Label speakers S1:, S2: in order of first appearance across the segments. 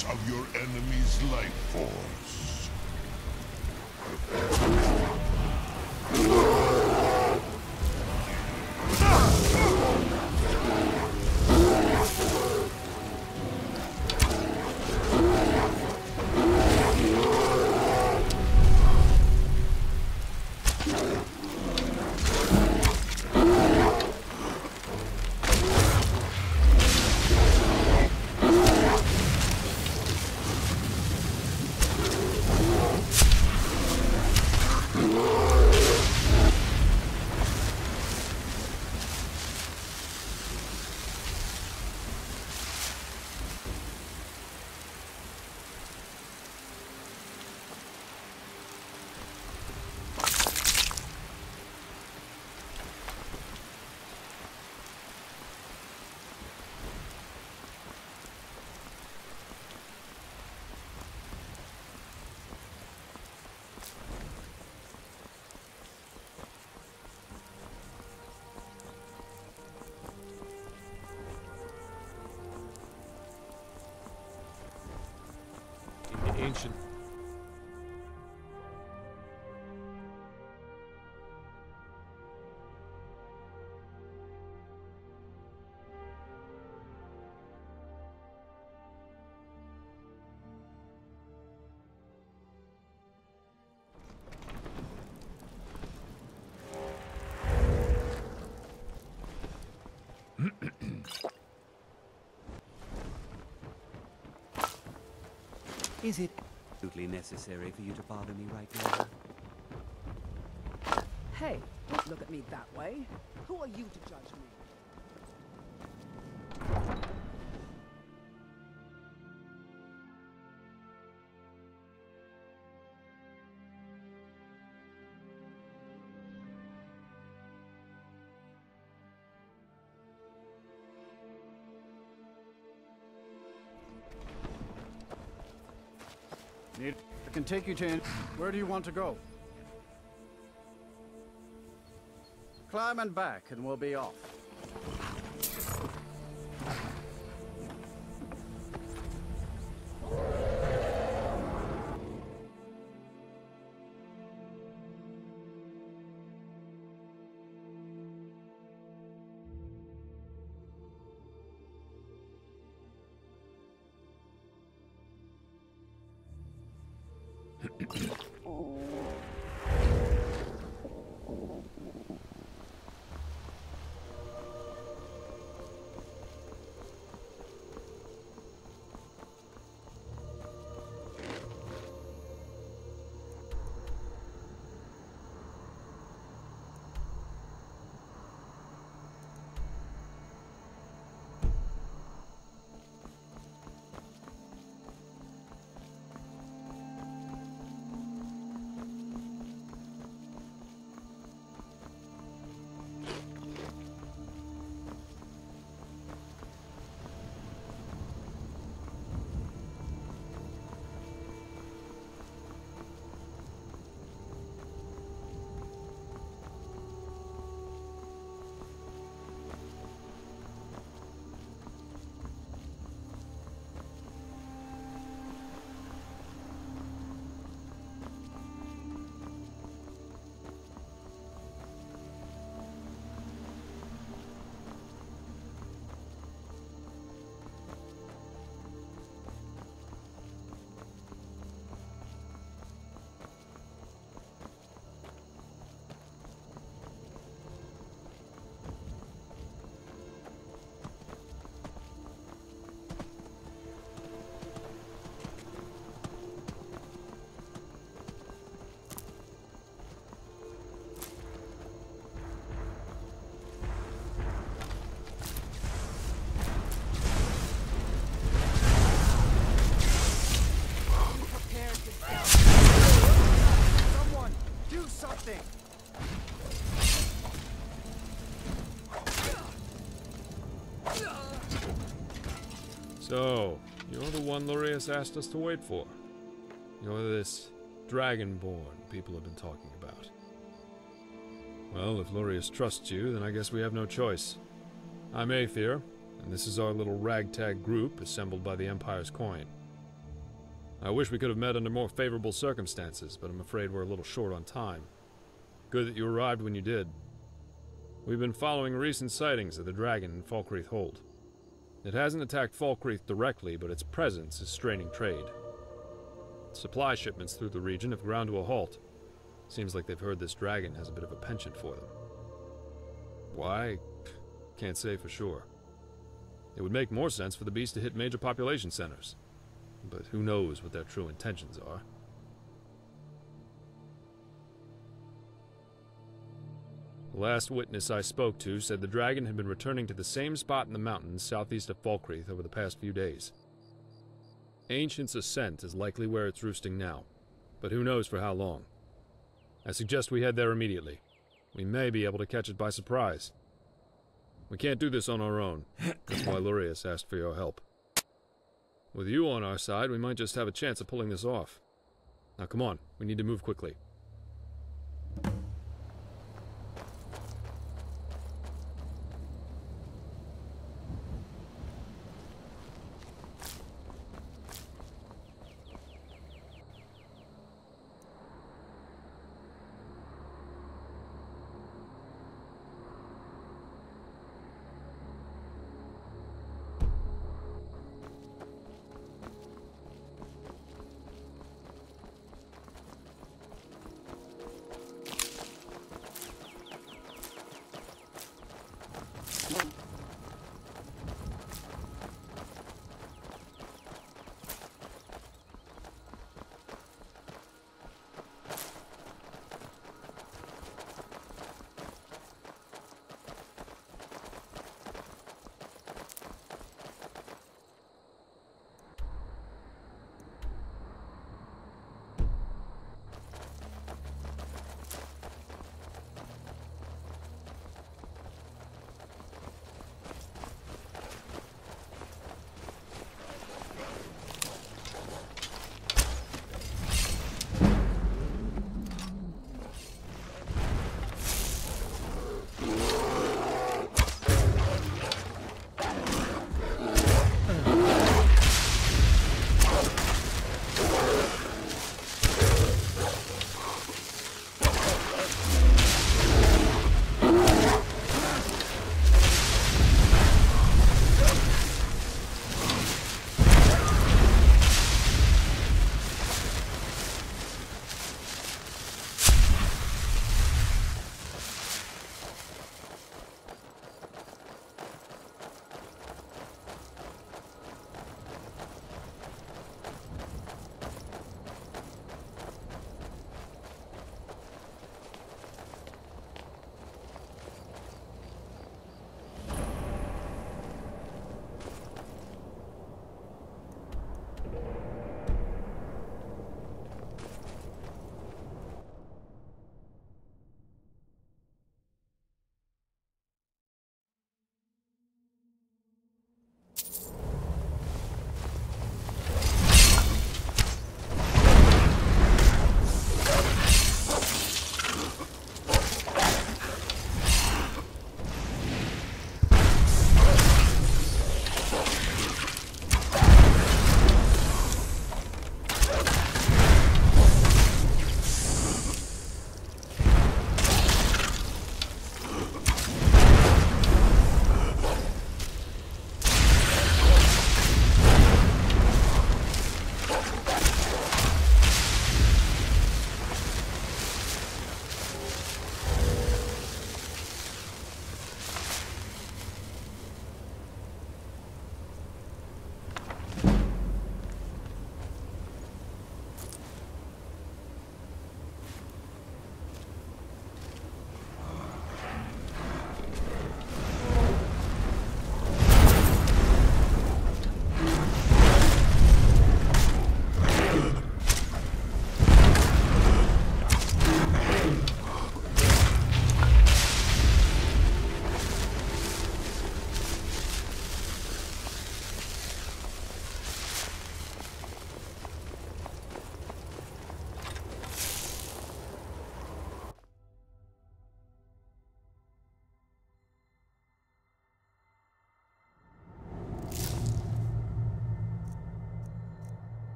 S1: essence of your enemy's life force.
S2: Ancient.
S3: Is it absolutely necessary for you to bother me right now?
S4: Hey, don't look at me that way. Who are you to judge me?
S5: I can take you to... Where do you want to go? Climb and back, and we'll be off.
S2: So, you're the one Lurius asked us to wait for. You're this Dragonborn people have been talking about. Well, if Lurius trusts you, then I guess we have no choice. I'm Aether, and this is our little ragtag group assembled by the Empire's coin. I wish we could have met under more favorable circumstances, but I'm afraid we're a little short on time. Good that you arrived when you did. We've been following recent sightings of the dragon in Falkreath Hold. It hasn't attacked Falkreath directly, but its presence is straining trade. Supply shipments through the region have ground to a halt. Seems like they've heard this dragon has a bit of a penchant for them. Why? Can't say for sure. It would make more sense for the beast to hit major population centers. But who knows what their true intentions are. The last witness I spoke to said the dragon had been returning to the same spot in the mountains southeast of Falkreath over the past few days. Ancient's Ascent is likely where it's roosting now, but who knows for how long. I suggest we head there immediately. We may be able to catch it by surprise. We can't do this on our own. That's why Lurius asked for your help. With you on our side, we might just have a chance of pulling this off. Now come on, we need to move quickly.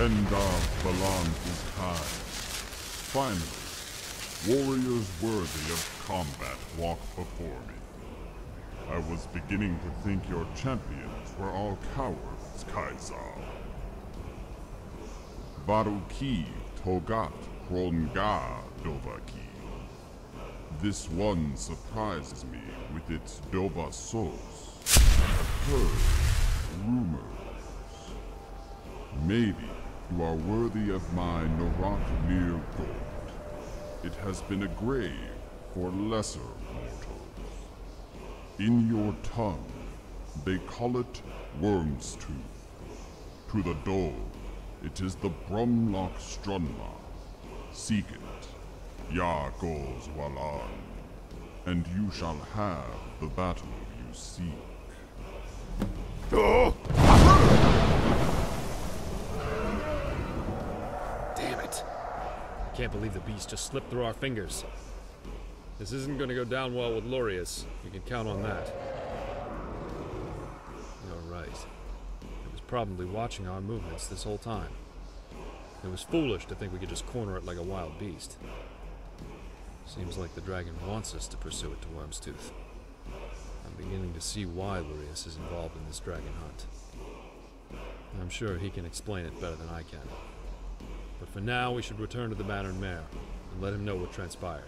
S1: Kendar Balan is high. Finally, warriors worthy of combat walk before me. I was beginning to think your champions were all cowards, Kaisar. Varuki Togat Kronga Dovaki. This one surprises me with its Dova Sos. I've heard rumors. Maybe you are worthy of my Norak Mir gold. It has been a grave for lesser mortals. In your tongue, they call it Worm's Tooth. To the dole, it is the Brumlock Strunma. Seek it, Ya goes Walan, and you shall have the battle you seek.
S2: Damn it. I can't believe the beast just slipped through our fingers. This isn't going to go down well with Lorius. You can count on that. You're right. It was probably watching our movements this whole time. It was foolish to think we could just corner it like a wild beast. Seems like the dragon wants us to pursue it to Worm's Tooth. I'm beginning to see why Lorius is involved in this dragon hunt. I'm sure he can explain it better than I can. But for now, we should return to the Battered Mare and let him know what transpired.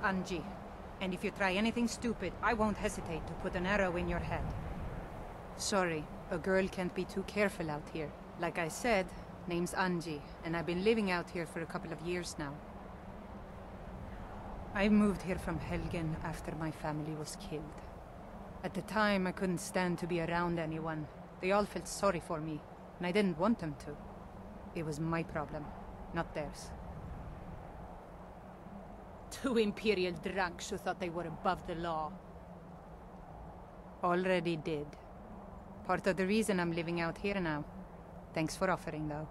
S6: Angie. And if you try anything stupid, I won't hesitate to put an arrow in your head. Sorry, a girl can't be too careful out here. Like I said, name's Angie, and I've been living out here for a couple of years now. I moved here from Helgen after my family was killed. At the time, I couldn't stand to be around anyone. They all felt sorry for me, and I didn't want them to. It was my problem, not theirs. Two Imperial drunks who thought they were above the law. Already did. Part of the reason I'm living out here now. Thanks for offering, though.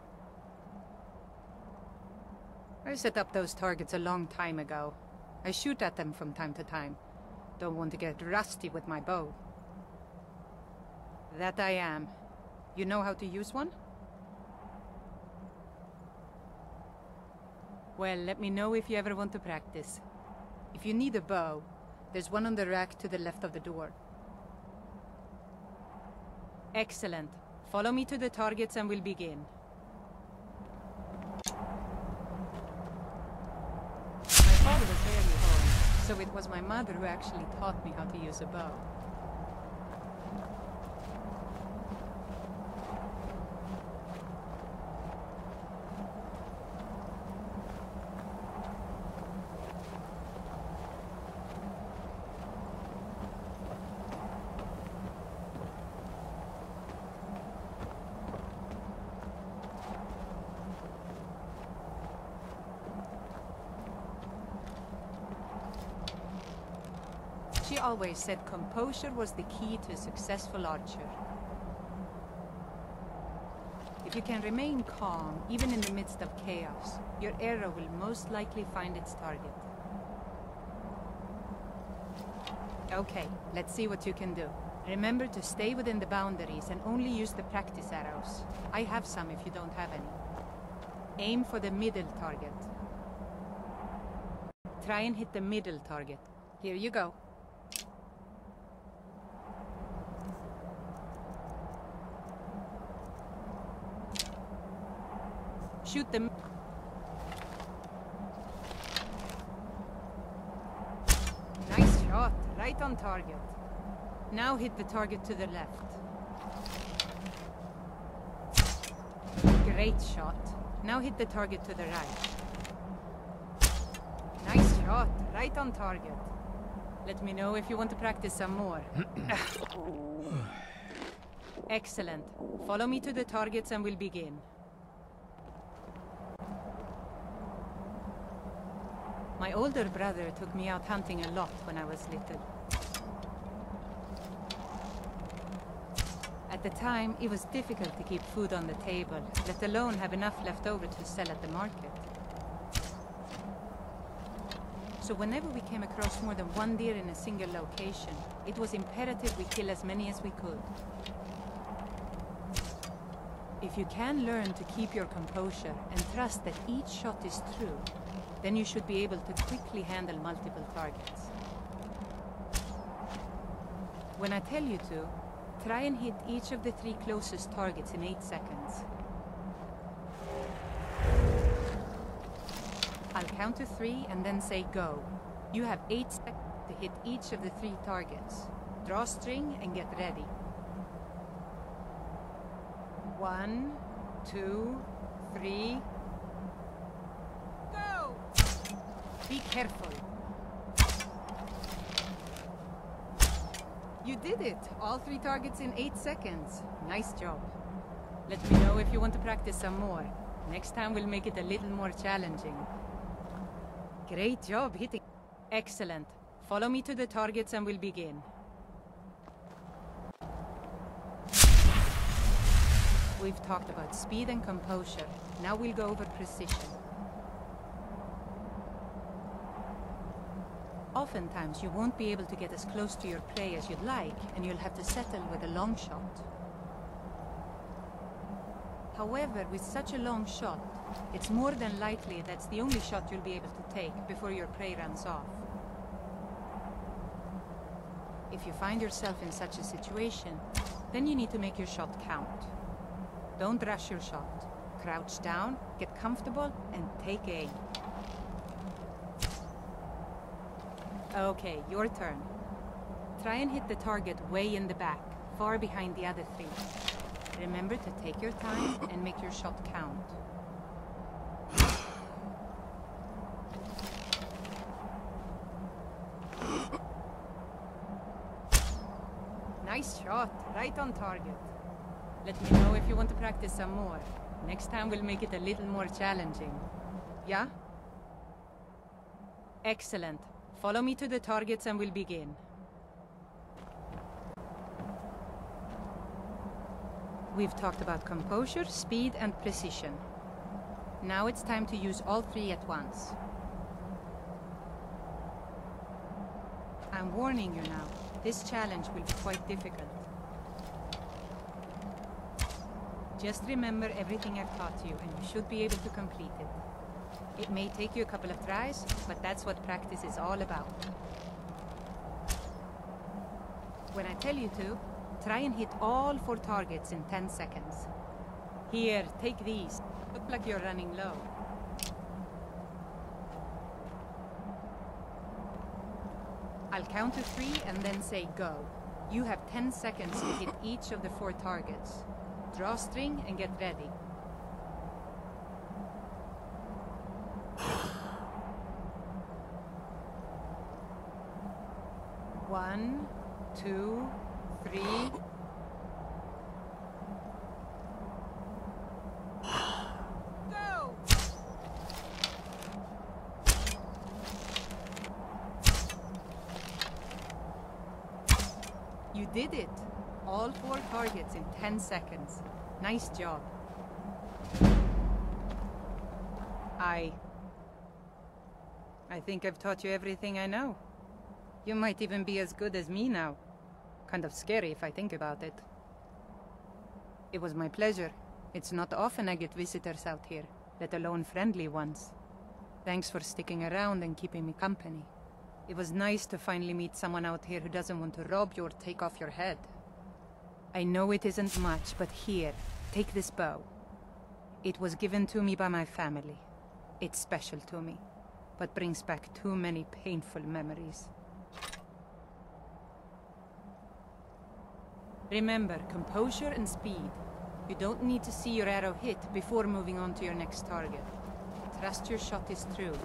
S6: I set up those targets a long time ago. I shoot at them from time to time. Don't want to get rusty with my bow. That I am. You know how to use one? Well, let me know if you ever want to practice. If you need a bow, there's one on the rack to the left of the door. Excellent. Follow me to the targets and we'll begin. My father was rarely home, so it was my mother who actually taught me how to use a bow. She always said composure was the key to a successful archer. If you can remain calm, even in the midst of chaos, your arrow will most likely find its target. Okay, let's see what you can do. Remember to stay within the boundaries and only use the practice arrows. I have some if you don't have any. Aim for the middle target. Try and hit the middle target. Here you go. Shoot them. Nice shot, right on target. Now hit the target to the left. Great shot. Now hit the target to the right. Nice shot, right on target. Let me know if you want to practice some more. Excellent. Follow me to the targets and we'll begin. My older brother took me out hunting a lot when I was little. At the time, it was difficult to keep food on the table, let alone have enough left over to sell at the market. So whenever we came across more than one deer in a single location, it was imperative we kill as many as we could. If you can learn to keep your composure and trust that each shot is true, then you should be able to quickly handle multiple targets. When I tell you to, try and hit each of the 3 closest targets in 8 seconds. I'll count to 3 and then say go. You have 8 seconds to hit each of the 3 targets. Draw string and get ready. 1, 2, 3... Go! Be careful. You did it! All 3 targets in 8 seconds. Nice job. Let me know if you want to practice some more. Next time we'll make it a little more challenging. Great job hitting. Excellent. Follow me to the targets and we'll begin. We've talked about speed and composure. Now we'll go over precision. Oftentimes, you won't be able to get as close to your prey as you'd like, and you'll have to settle with a long shot. However, with such a long shot, it's more than likely that's the only shot you'll be able to take before your prey runs off. If you find yourself in such a situation, then you need to make your shot count. Don't rush your shot. Crouch down, get comfortable, and take aim. Okay, your turn. Try and hit the target way in the back, far behind the other three. Remember to take your time and make your shot count. Nice shot, right on target. Let me know if you want to practice some more. Next time we'll make it a little more challenging. Yeah? Excellent. Follow me to the targets and we'll begin. We've talked about composure, speed, and precision. Now it's time to use all three at once. I'm warning you now. This challenge will be quite difficult. Just remember everything I've taught you, and you should be able to complete it. It may take you a couple of tries, but that's what practice is all about. When I tell you to, try and hit all 4 targets in 10 seconds. Here, take these. Look like you're running low. I'll count to 3 and then say go. You have 10 seconds to hit each of the 4 targets. Draw string and get ready. 1, 2, 3. Go! You did it! All 4 targets in 10 seconds. Nice job. I think I've taught you everything I know. You might even be as good as me now. Kind of scary if I think about it. It was my pleasure. It's not often I get visitors out here, let alone friendly ones. Thanks for sticking around and keeping me company. It was nice to finally meet someone out here who doesn't want to rob you or take off your head. I know it isn't much, but here, take this bow. It was given to me by my family. It's special to me, but brings back too many painful memories. Remember, composure and speed. You don't need to see your arrow hit before moving on to your next target. Trust your shot is true.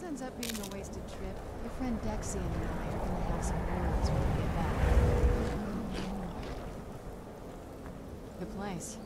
S7: Ends up being a wasted trip. Your friend Dexy and I are gonna have some words when we get back. Good place.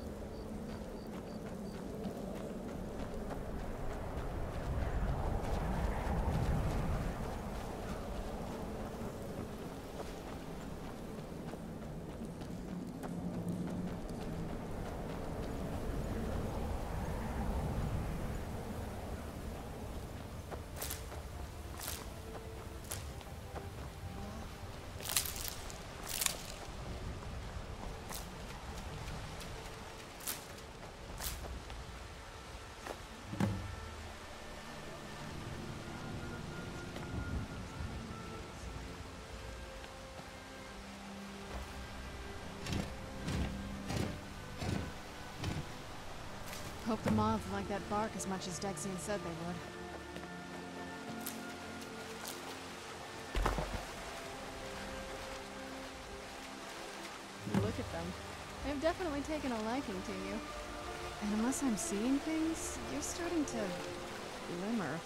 S7: Hope the moths like that bark as much as Dexian said they would. look at them. They've definitely taken a liking to you. And unless I'm seeing things, you're starting to glimmer.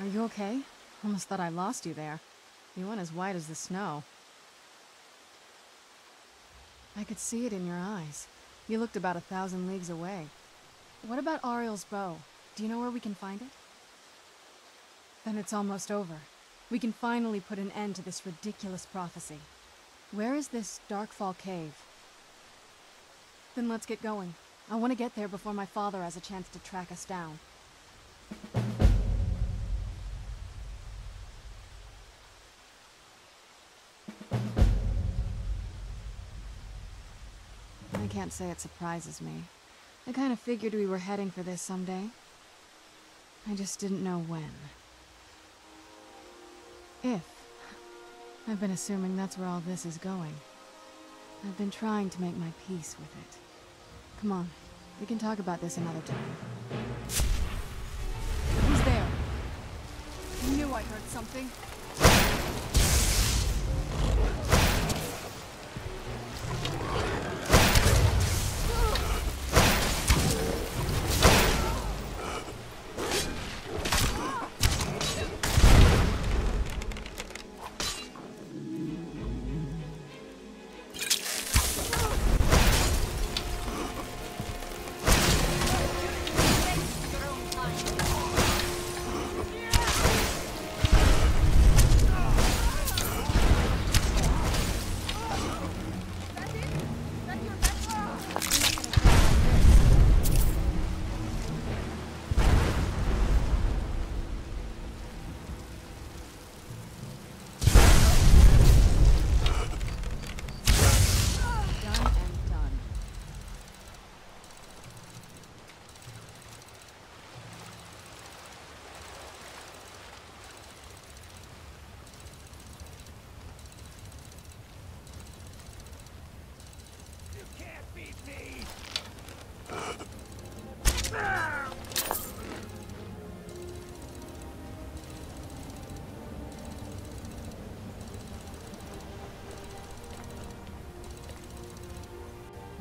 S7: Are you okay? Almost thought I lost you there. You went as white as the snow. I could see it in your eyes. You looked about 1,000 leagues away. What about Ariel's bow? Do you know where we can find it? Then it's almost over. We can finally put an end to this ridiculous prophecy. Where is this Darkfall cave? Then let's get going. I want to get there before my father has a chance to track us down. I can't say it surprises me. I kind of figured we were heading for this someday. I just didn't know when. If. I've been assuming that's where all this is going. I've been trying to make my peace with it. Come on, we can talk about this another time. Who's there? I knew I heard something.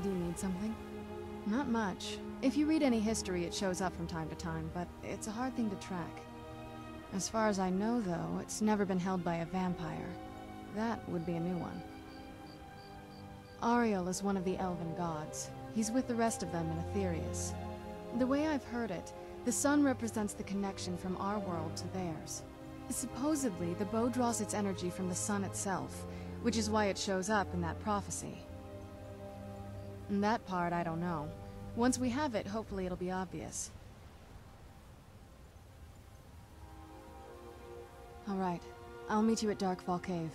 S7: Do you need something? Not much. If you read any history, it shows up from time to time, but it's a hard thing to track. As far as I know, though, it's never been held by a vampire. That would be a new one. Ariel is one of the elven gods. He's with the rest of them in Aetherius. The way I've heard it, the sun represents the connection from our world to theirs. Supposedly, the bow draws its energy from the sun itself, which is why it shows up in that prophecy. And that part, I don't know. Once we have it, hopefully it'll be obvious. Alright, I'll meet you at Darkfall Cave.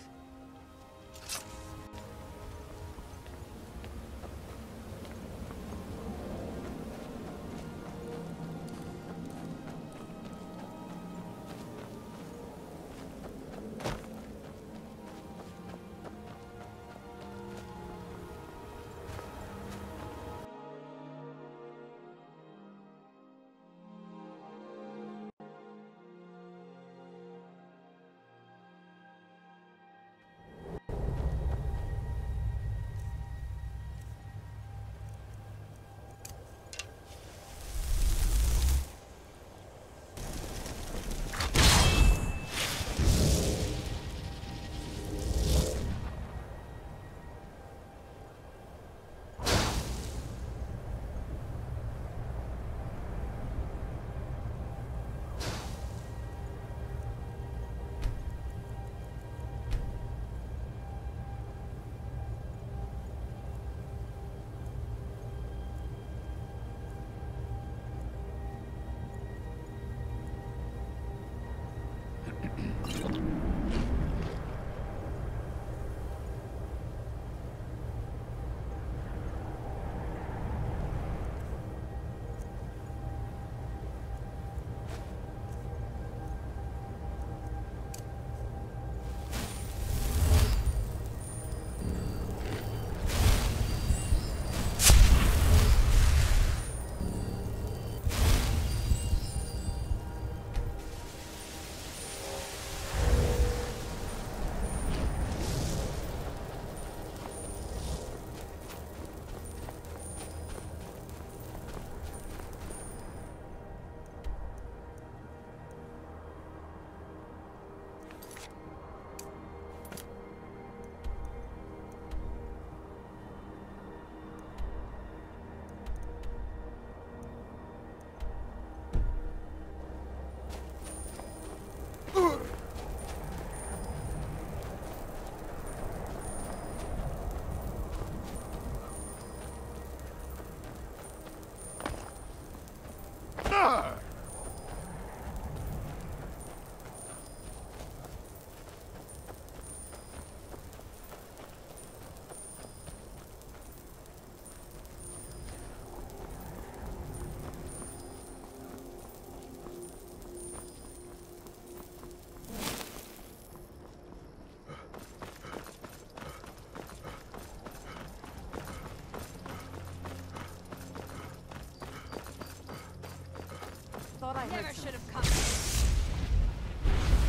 S4: Thought I
S6: Never
S4: heard
S6: should have
S4: something.
S6: come.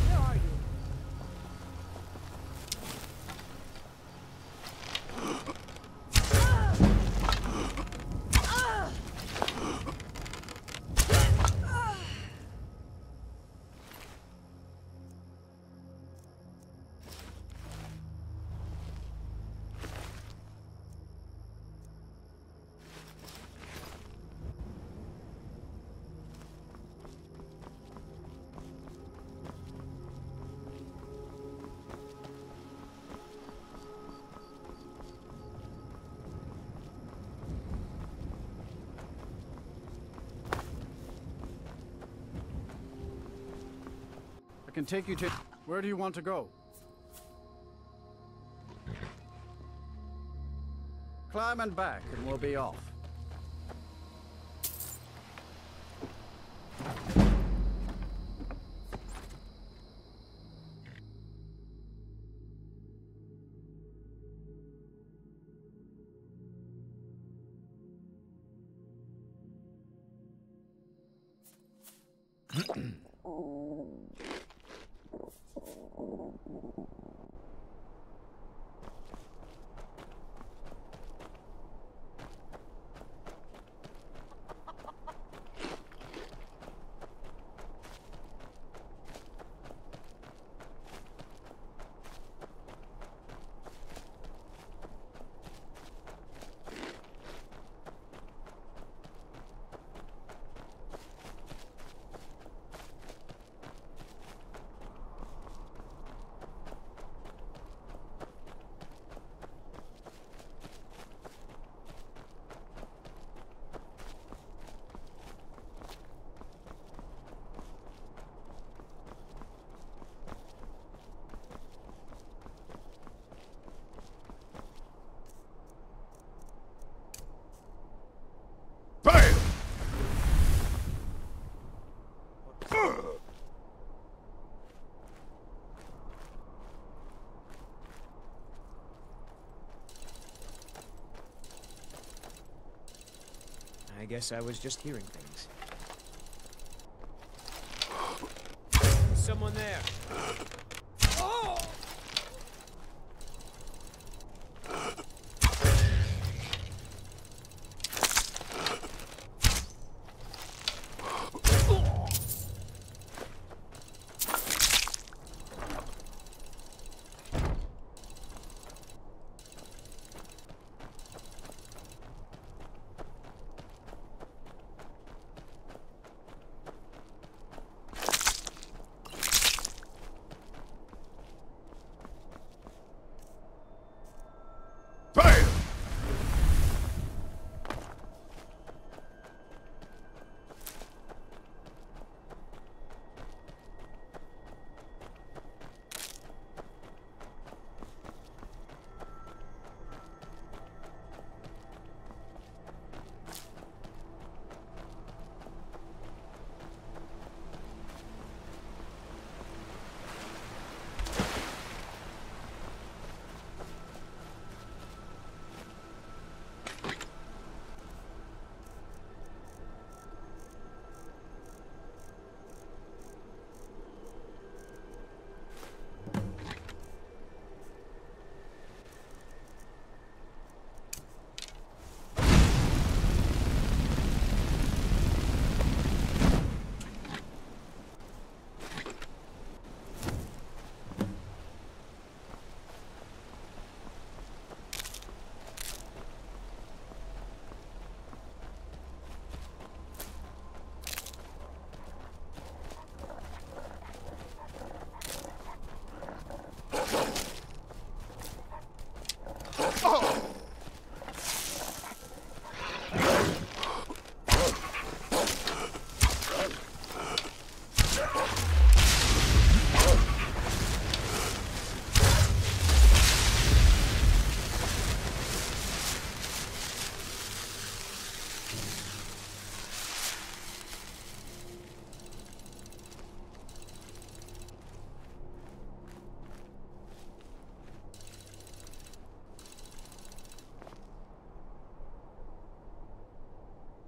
S4: Where are you?
S5: I can take you to... Where do you want to go? Climb and back, and we'll be off.
S8: I guess I was just hearing things. Someone there. Oh!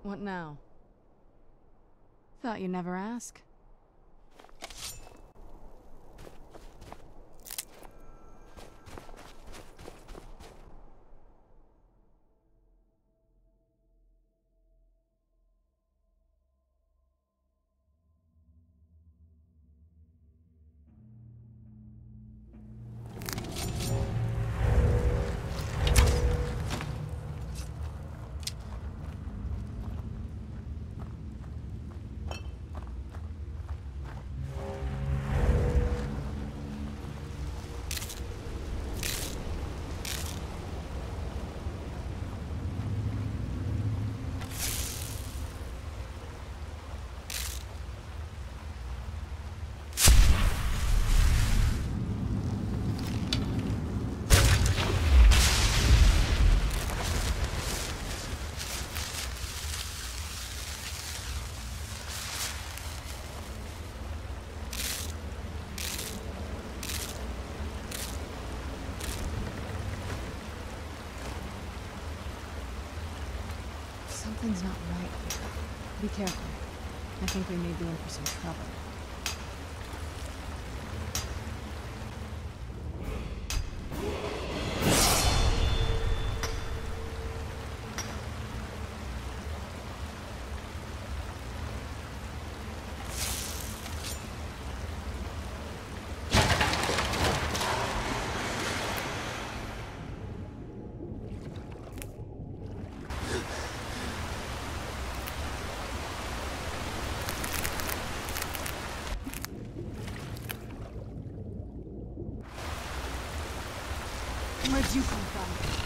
S7: What now? Thought you'd never ask. Something's not right here. Be careful. I think we may be in for some trouble. Where'd you come from?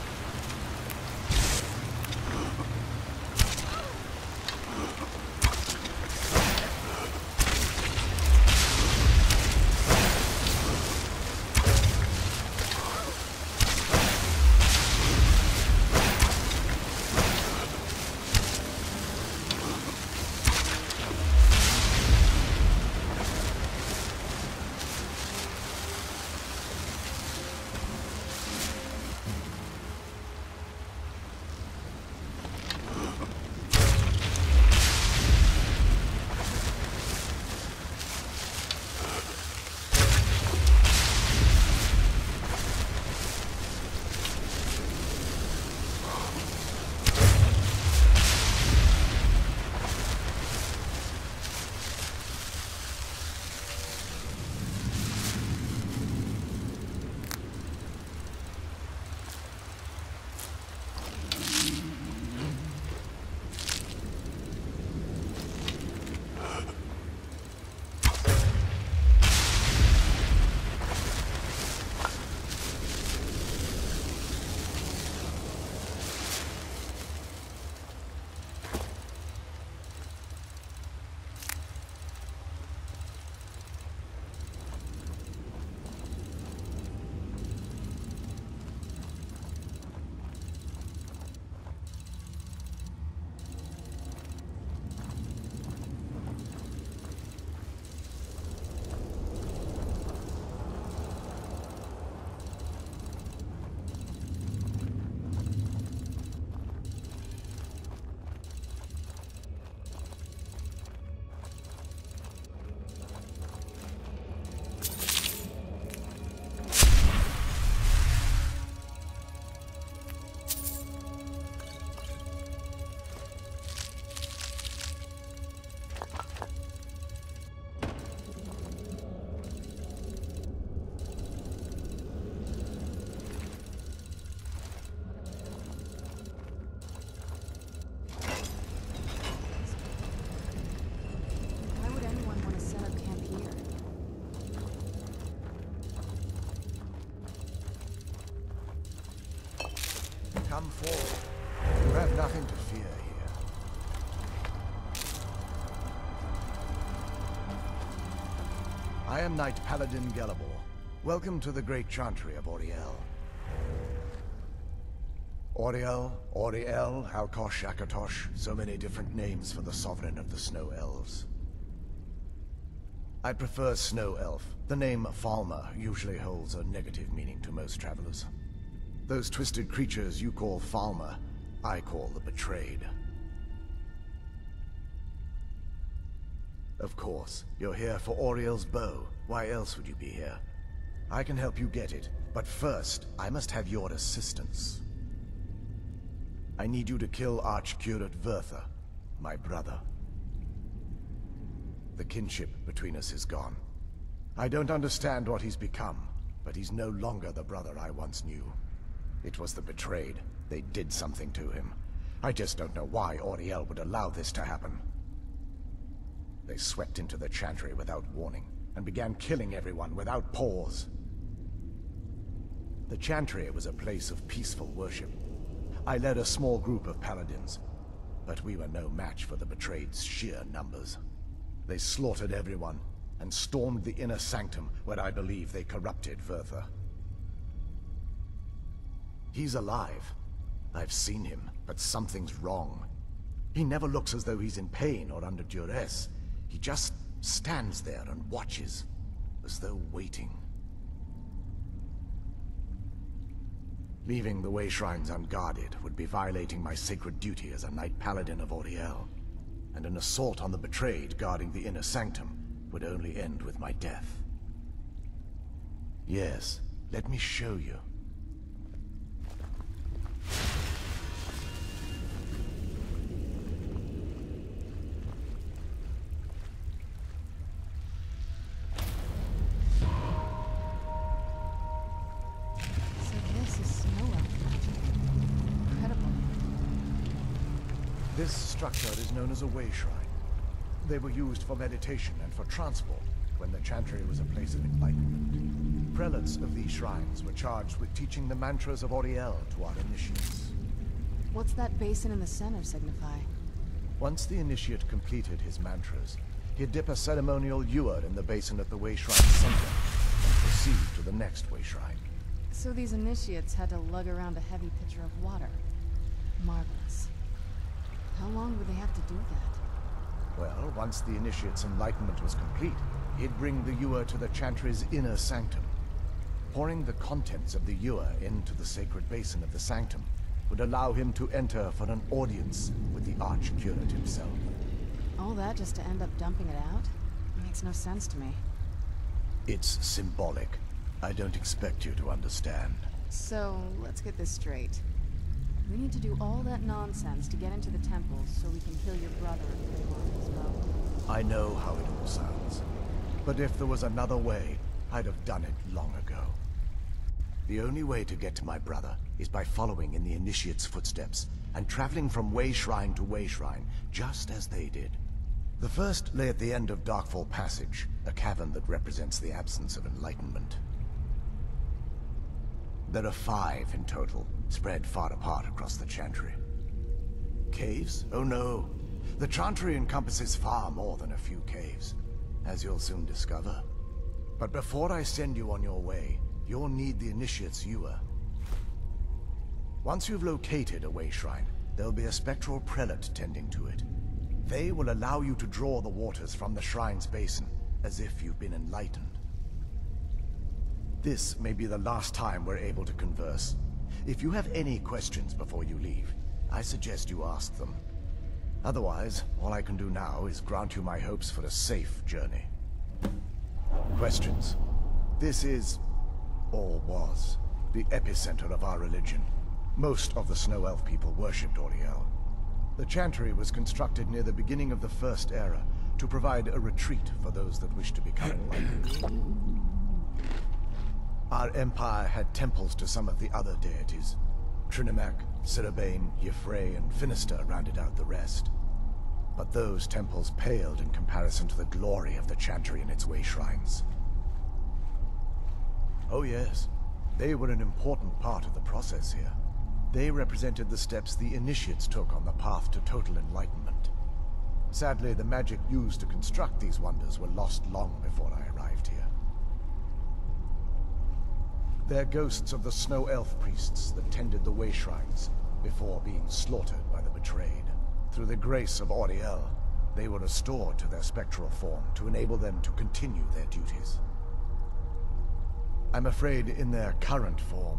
S9: Come forward. You have nothing to fear here. I am Knight Paladin Gelabor. Welcome to the Great Chantry of Auriel. Auriel, Alkosh, Akatosh, so many different names for the Sovereign of the Snow Elves. I prefer Snow Elf. The name Falmer usually holds a negative meaning to most travelers. Those twisted creatures you call Falmer, I call the Betrayed. Of course, you're here for Auriel's bow. Why else would you be here? I can help you get it, but first, I must have your assistance. I need you to kill Archcurate Vurtha, my brother. The kinship between us is gone. I don't understand what he's become, but he's no longer the brother I once knew. It was the Betrayed. They did something to him. I just don't know why Auriel would allow this to happen. They swept into the Chantry without warning, and began killing everyone without pause. The Chantry was a place of peaceful worship. I led a small group of paladins, but we were no match for the Betrayed's sheer numbers. They slaughtered everyone, and stormed the inner sanctum where I believe they corrupted Vurtha. He's alive. I've seen him, but something's wrong. He never looks as though he's in pain or under duress. He just stands there and watches, as though waiting. Leaving the Way Shrines unguarded would be violating my sacred duty as a Knight Paladin of Auriel, and an assault on the Betrayed guarding the inner sanctum would only end with my death. Yes, let me show you. This structure is known as a Way Shrine. They were used for meditation and for transport when the Chantry was a place of enlightenment. Prelates of these shrines were charged with teaching the mantras of Auriel to our initiates.
S7: What's that basin in the center signify?
S9: Once the initiate completed his mantras, he'd dip a ceremonial ewer in the basin at the Way Shrine's center and proceed to the next Way Shrine.
S7: So these initiates had to lug around a heavy pitcher of water. Marvelous. How long would they have to do that?
S9: Well, once the initiate's enlightenment was complete, he'd bring the ewer to the Chantry's inner sanctum. Pouring the contents of the ewer into the sacred basin of the sanctum would allow him to enter for an audience with the Archcurate himself.
S7: All that just to end up dumping it out? Makes no sense to me.
S9: It's symbolic. I don't expect you to understand.
S7: So, let's get this straight. We need to do all that nonsense to get into the temples so we can kill your brother and put him on his bow.
S9: I know how it all sounds. But if there was another way, I'd have done it long ago. The only way to get to my brother is by following in the Initiate's footsteps and traveling from Way Shrine to Way Shrine, just as they did. The first lay at the end of Darkfall Passage, a cavern that represents the absence of enlightenment. There are 5 in total, spread far apart across the Chantry. Caves? Oh no. The Chantry encompasses far more than a few caves, as you'll soon discover. But before I send you on your way, you'll need the Initiate's ewer. Once you've located a Way Shrine, there'll be a spectral prelate tending to it. They will allow you to draw the waters from the shrine's basin, as if you've been enlightened. This may be the last time we're able to converse. If you have any questions before you leave, I suggest you ask them. Otherwise, all I can do now is grant you my hopes for a safe journey. Questions? This is, or was, the epicenter of our religion. Most of the Snow Elf people worshipped Auriel. The Chantry was constructed near the beginning of the First Era to provide a retreat for those that wish to become enlightened. Our empire had temples to some of the other deities. Trinimac, Sirabane, Y'ffre, and Finister rounded out the rest. But those temples paled in comparison to the glory of the Chantry and its Way Shrines. Oh yes, they were an important part of the process here. They represented the steps the initiates took on the path to total enlightenment. Sadly, the magic used to construct these wonders were lost long before I arrived here. They're ghosts of the Snow Elf priests that tended the way shrines before being slaughtered by the betrayed. Through the grace of Auriel, they were restored to their spectral form to enable them to continue their duties. I'm afraid in their current form,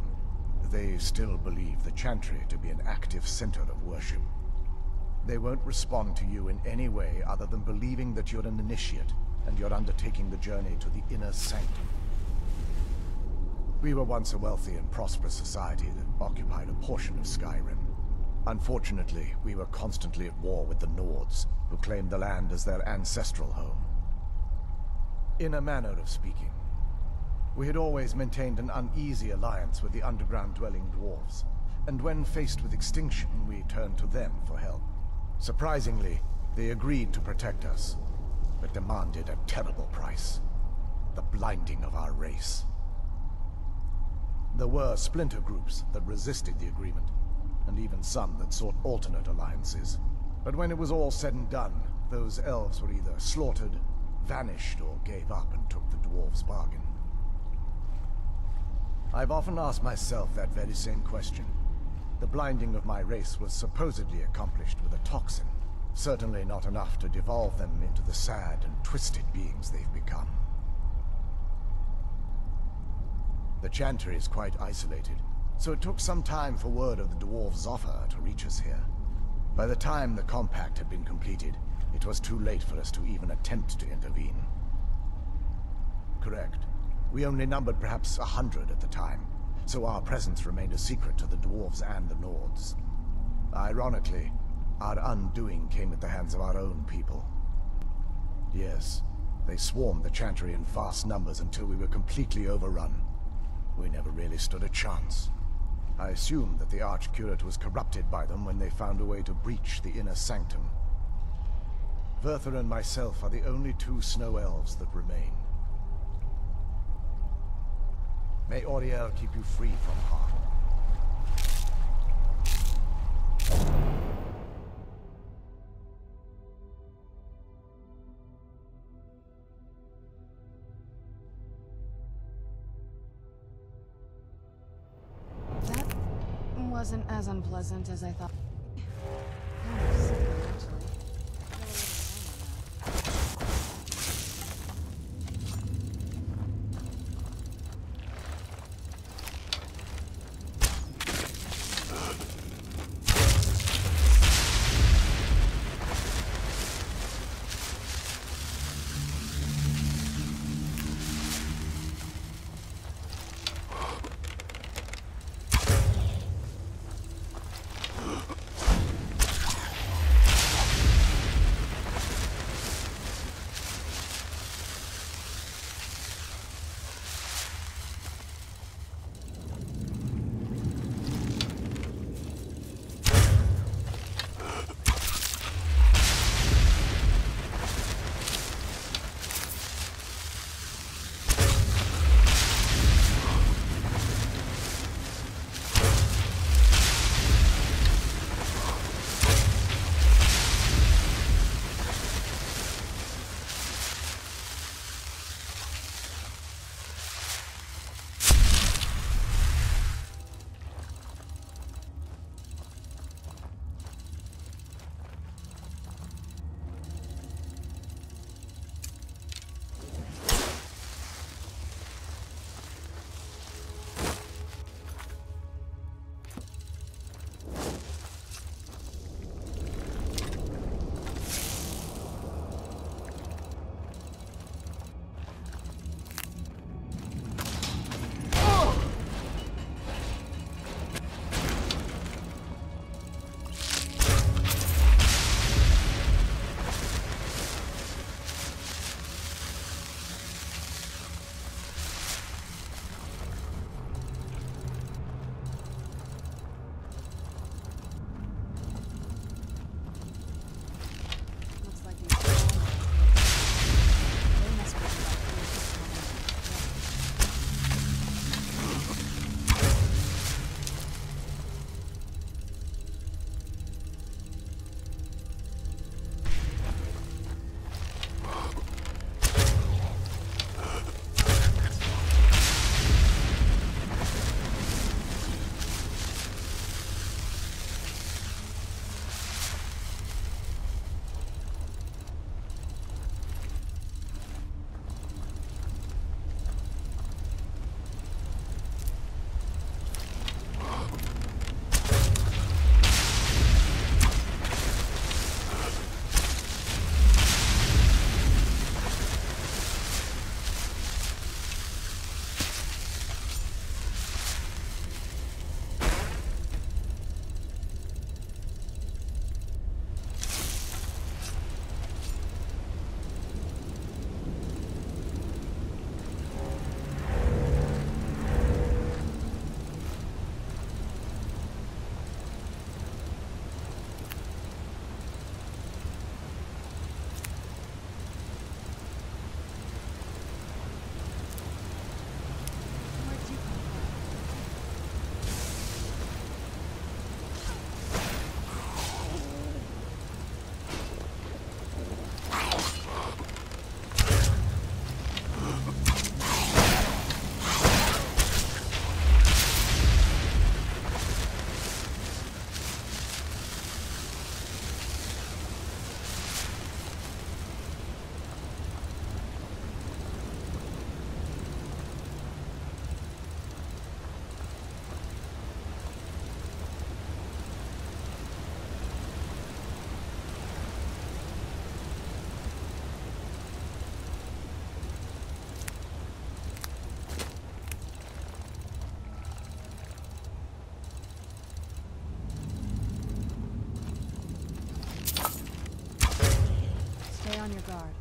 S9: they still believe the Chantry to be an active center of worship. They won't respond to you in any way other than believing that you're an initiate and you're undertaking the journey to the inner sanctum. We were once a wealthy and prosperous society that occupied a portion of Skyrim. Unfortunately, we were constantly at war with the Nords, who claimed the land as their ancestral home. In a manner of speaking, we had always maintained an uneasy alliance with the underground-dwelling dwarves, and when faced with extinction, we turned to them for help. Surprisingly, they agreed to protect us, but demanded a terrible price: the blinding of our race. There were splinter groups that resisted the agreement, and even some that sought alternate alliances. But when it was all said and done, those elves were either slaughtered, vanished, or gave up and took the dwarves' bargain. I've often asked myself that very same question. The blinding of my race was supposedly accomplished with a toxin, certainly not enough to devolve them into the sad and twisted beings they've become. The Chantry is quite isolated, so it took some time for word of the dwarves' offer to reach us here. By the time the compact had been completed, it was too late for us to even attempt to intervene. Correct. We only numbered perhaps 100 at the time, so our presence remained a secret to the dwarves and the Nords. Ironically, our undoing came at the hands of our own people. Yes, they swarmed the Chantry in vast numbers until we were completely overrun. We never really stood a chance. I assumed that the Archcurate was corrupted by them when they found a way to breach the inner sanctum. Verther and myself are the only two Snow Elves that remain. May Auriel keep you free from harm.
S7: That wasn't as unpleasant as I thought. Kind of simple, actually. guard.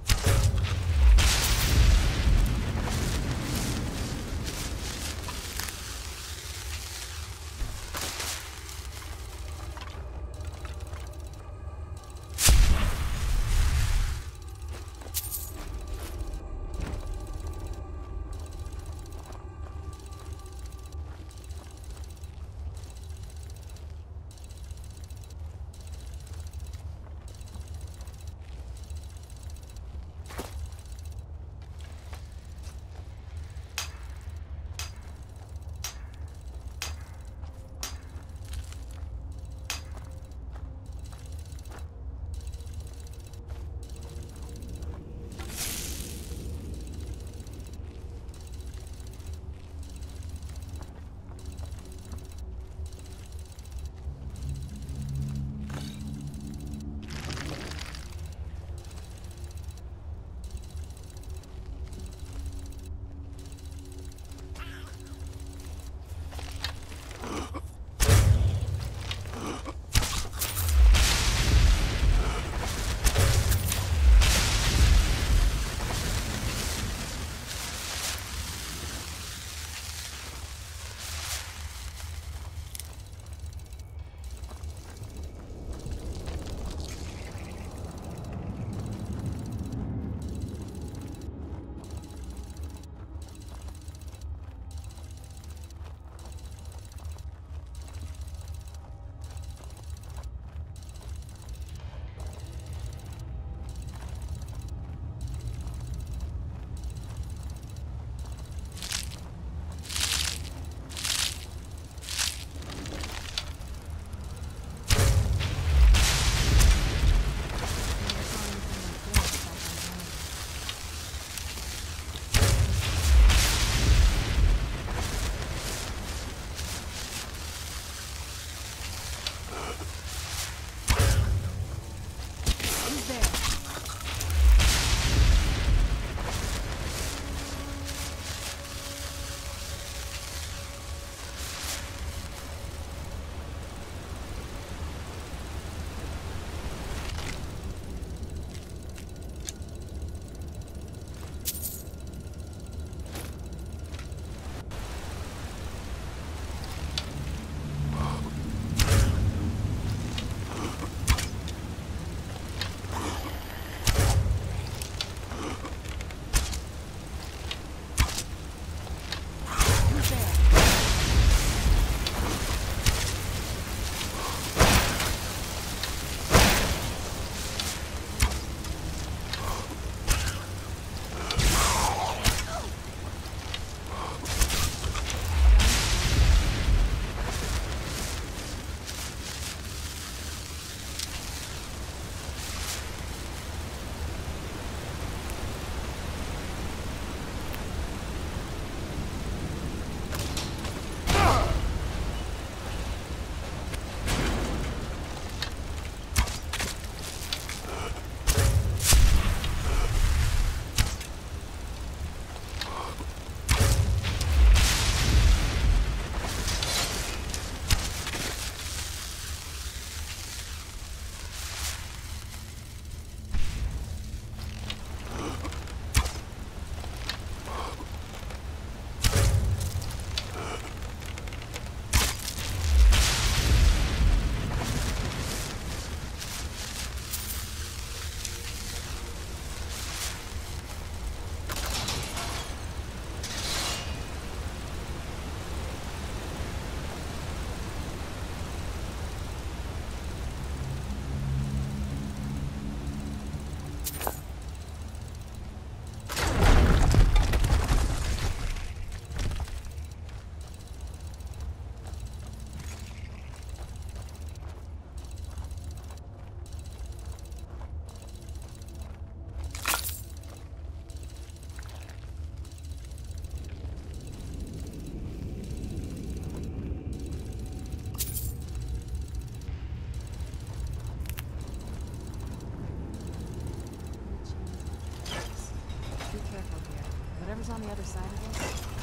S7: Whatever's on the other side of this.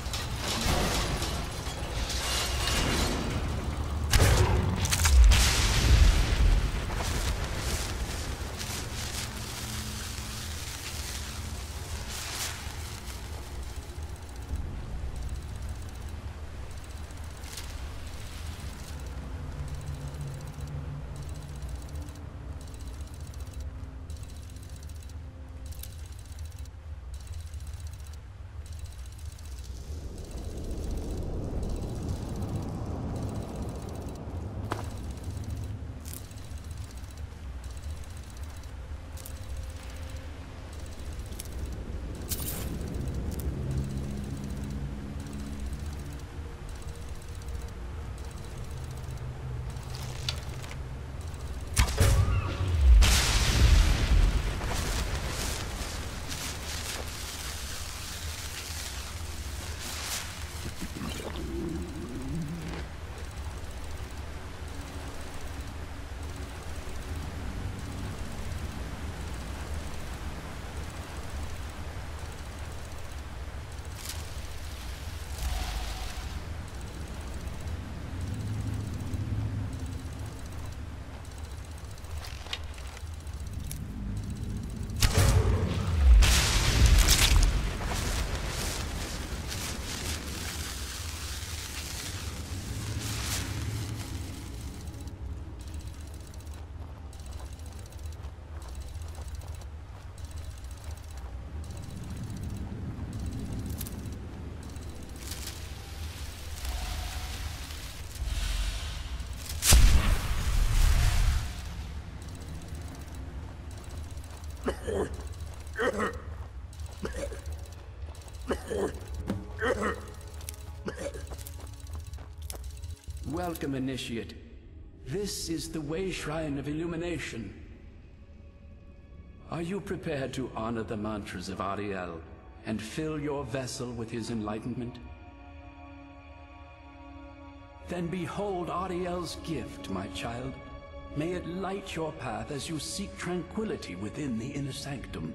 S10: Welcome, Initiate. This is the Way Shrine of Illumination. Are you prepared to honor the mantras of Ariel and fill your vessel with his enlightenment? Then behold Ariel's gift, my child. May it light your path as you seek tranquility within the inner sanctum.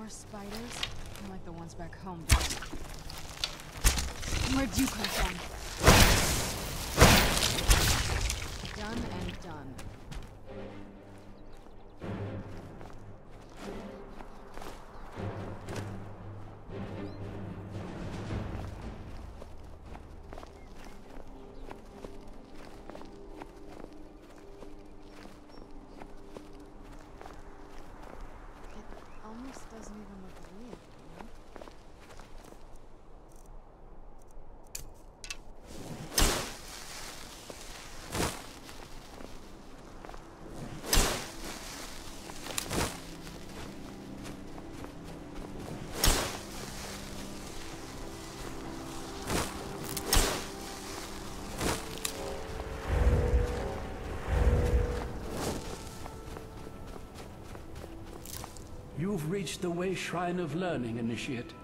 S7: Spiders? Like the ones back home, don't you? Where'd you come from? Done and done. Doesn't even look real, you know?
S10: You've reached the Way Shrine of Learning, Initiate.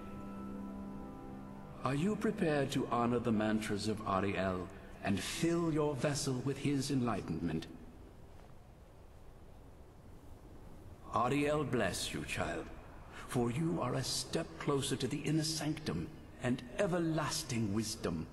S10: Are you prepared to honor the mantras of Ariel and fill your vessel with his enlightenment? Ariel bless you, child, for you are a step closer to the inner sanctum and everlasting wisdom.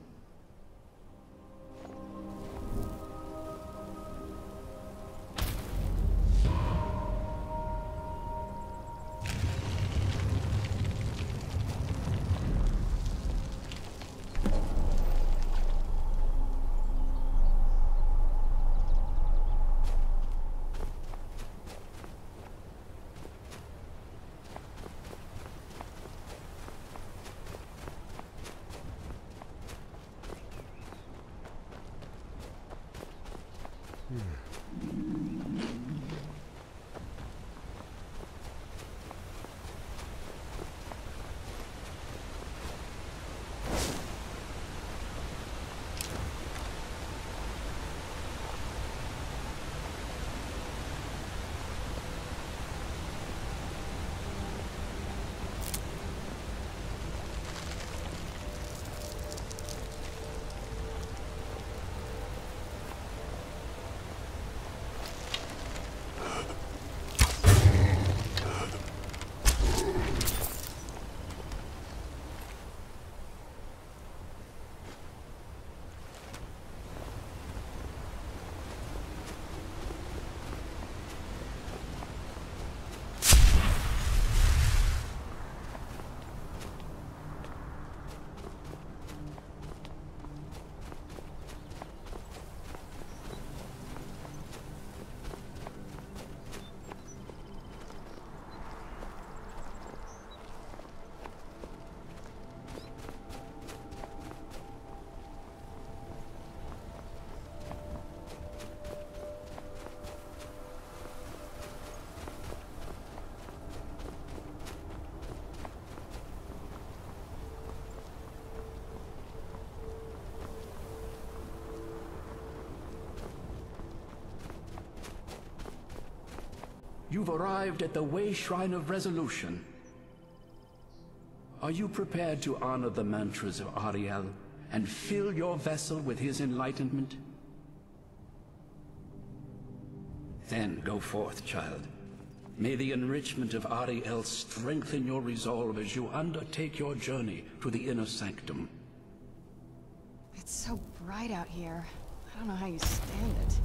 S10: You've arrived at the Way Shrine of Resolution. Are you prepared to honor the mantras of Ariel and fill your vessel with his enlightenment? Then go forth, child. May the enrichment of Ariel strengthen your resolve as you undertake your journey to the inner sanctum.
S7: It's so bright out here. I don't know how you stand it.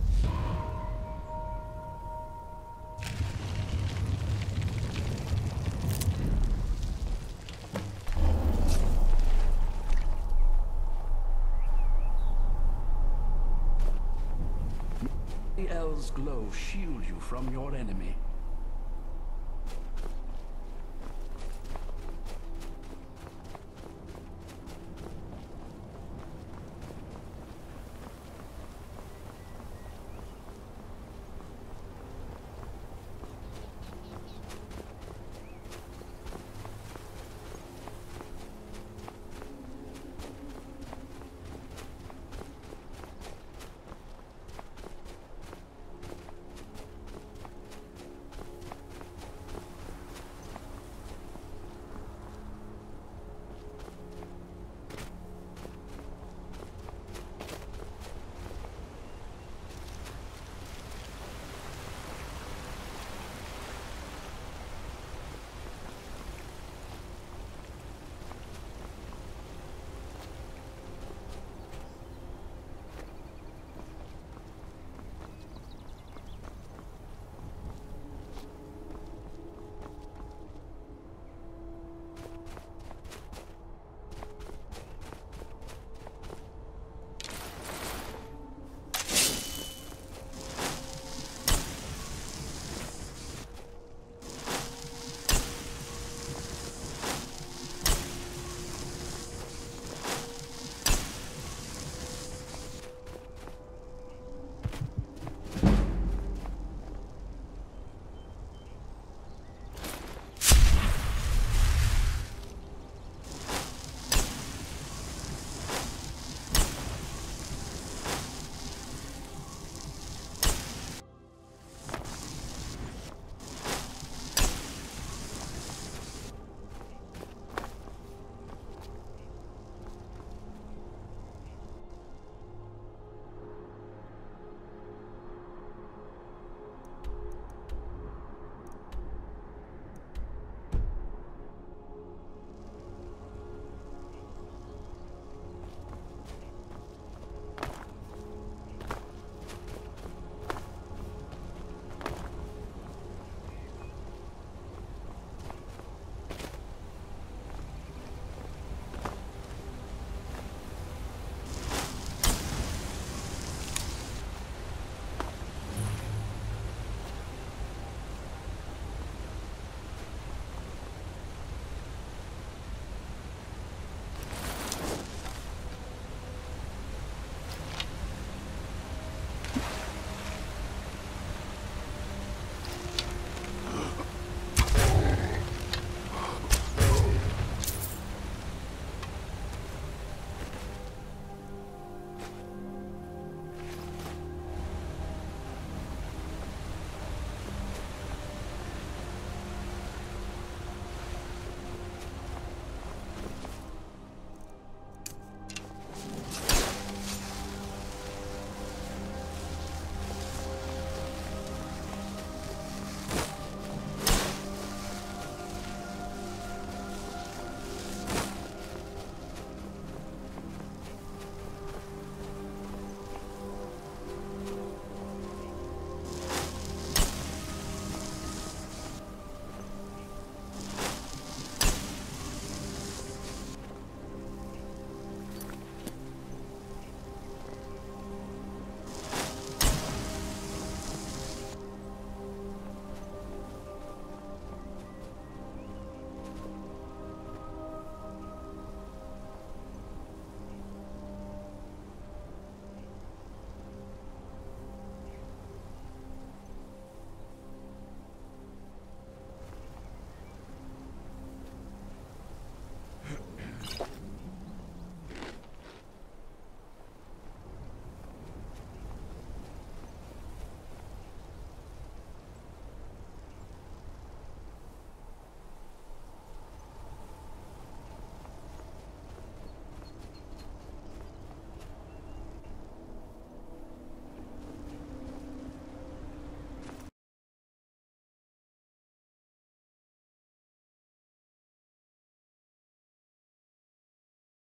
S10: Ariel's glow shield you from your enemy.